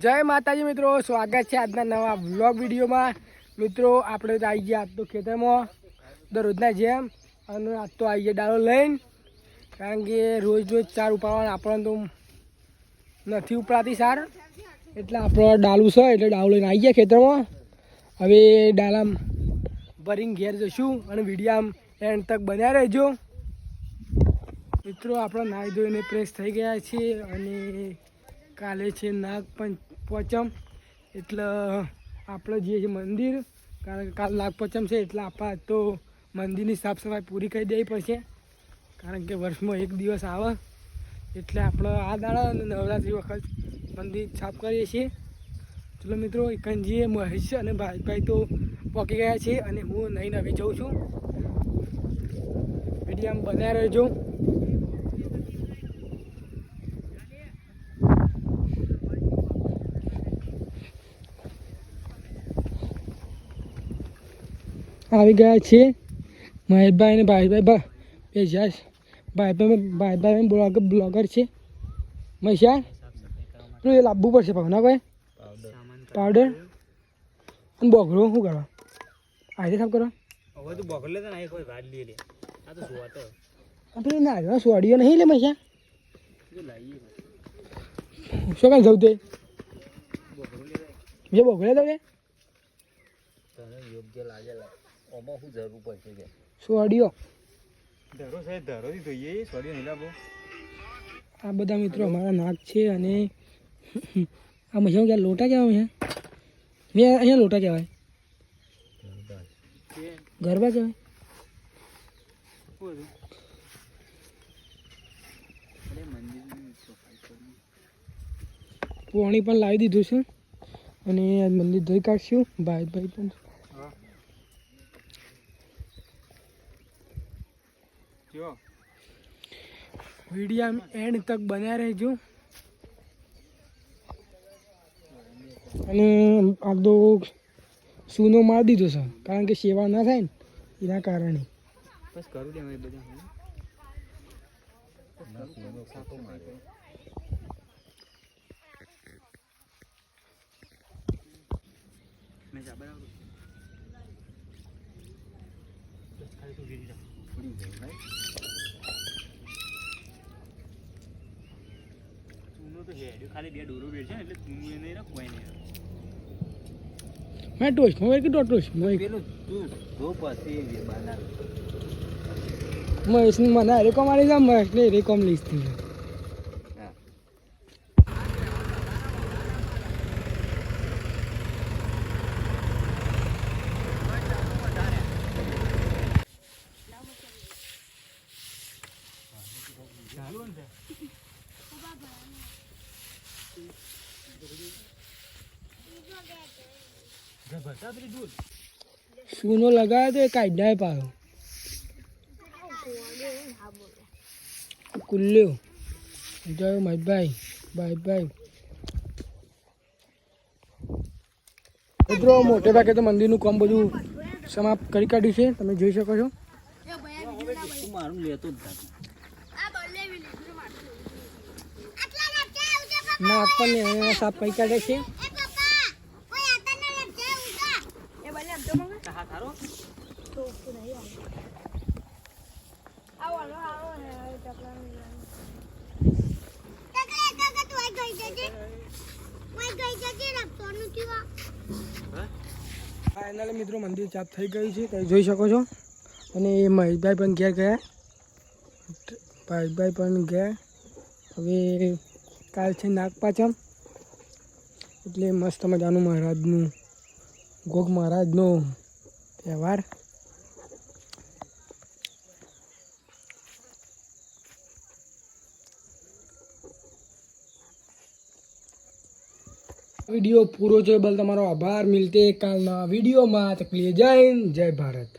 જય માતાજી મિત્રો, સ્વાગત છે આજના નવા વ્લોગ વિડીયોમાં। મિત્રો આપણે તો આવી ગયા આજ તો ખેતરમાં દરરોજના જેમ, અને આજ તો આવી ગયા ડાળો લઈને, કારણ કે રોજ રોજ ચાર ઉપાડવાના આપણને તો નથી ઉપડાતી સાર, એટલે આપણો ડાળું છે એટલે ડાળું લઈને આવી ગયા ખેતરમાં। હવે ડાળામ ભરીને ઘેર જઈશું અને વિડીયામાં એન્ડ તક બન્યા રહેજો મિત્રો। આપણે નાહી ધોઈને ફ્રેશ થઈ ગયા છીએ અને કાલે છે નાગ પંચમ, એટલે આપણે જઈએ છીએ મંદિર, કારણ કે કાલ નાગ પંચમ છે એટલે આપણે તો મંદિરની સાફ સફાઈ પૂરી કરી દેવી પડશે, કારણ કે વર્ષમાં એક દિવસ આવે એટલે આપણે આ દાડા અને નવરાત્રિ વખત મંદિર સાફ કરીએ છીએ। ચલો મિત્રો, એકંજીએ મહેશ અને ભાઈ તો પહોંચી ગયા છે અને હું નહીં નવી જઉં છું, વિડીયામાં બનાવી રહેજો। આવી ગયા છે મહેશભાઈ અને ભાઈભાઈ બે જાય। ભાઈભાઈ બ્લોગર છે મહેશા, પેલું એ લાવવું પડશે ભાવના ભાઈ પાવડર અને બોગડો શું કરવા આજે સાફ કરવા પેલું ના સોડીઓ નહીં લે મહેશા, શું કાંઈ જવું તે બીજો બોગડે તો યોગ્ય લાગે ઓમાં શું જરૂર પડશે કે સોડીઓ ધરો સાહેબ ધરોથી જોઈએ સોડીઓ નહીં લાવો। આ બધા મિત્રો અમારા નાક છે અને આ મજા ક્યાં લોટા કહેવાય છે, અહીંયા લોટા કહેવાય, ગરબા કહેવાય। પાણી પણ લાવી દીધું છે અને મંદિર ધોઈ કાઢશું। ભાઈ પણ વિડીયો એન્ડ તક બન્યા રહેજો અને આ તો સૂનો મારી દીધો છે, કારણ કે સેવા ના થાય ને એના કારણે બસ કરું દે બધા ખાલી બે ડોરો બેઠ છે એટલે ચૂનું એ નહીં રાખવાય નહીં મેં ટોસ્ટમાં કે ટોસ્ટમાં પેલું તું ધો પછી બનાવ મહેશને મને અરે કોમ આવી જાય, મહેશને અરે કોમ લઈશ થઈ સૂનો લગાવ્યો તો એ કાઢ્યા પાડો કુલ્લ્યો જય મહેશભાઈ ભાઈ મિત્રો મોટે ભાગે તો મંદિરનું કામ બધું સમાપ્ત કરી કાઢ્યું છે, તમે જોઈ શકો છો। મારું લેતો જ નાક પણ સાફ કરી કાઢે છે। ફાઇનલી મિત્રો મંદિર સાફ થઈ ગયું છે, તમે જોઈ શકો છો, અને મહેશભાઈ પણ ઘેર ગયા, ભાઈભાઈ પણ ગયા। હવે કાલ છે નાગ પાંચમ, એટલે મસ્ત મજાનું મહારાજનું ગોગ મહારાજનો તહેવાર। વિડીયો પૂરો જોયો બલ તમારો આભાર। મિલતે કાલના વિડીયોમાં, તકલીફ જય હિન્દ, જય ભારત।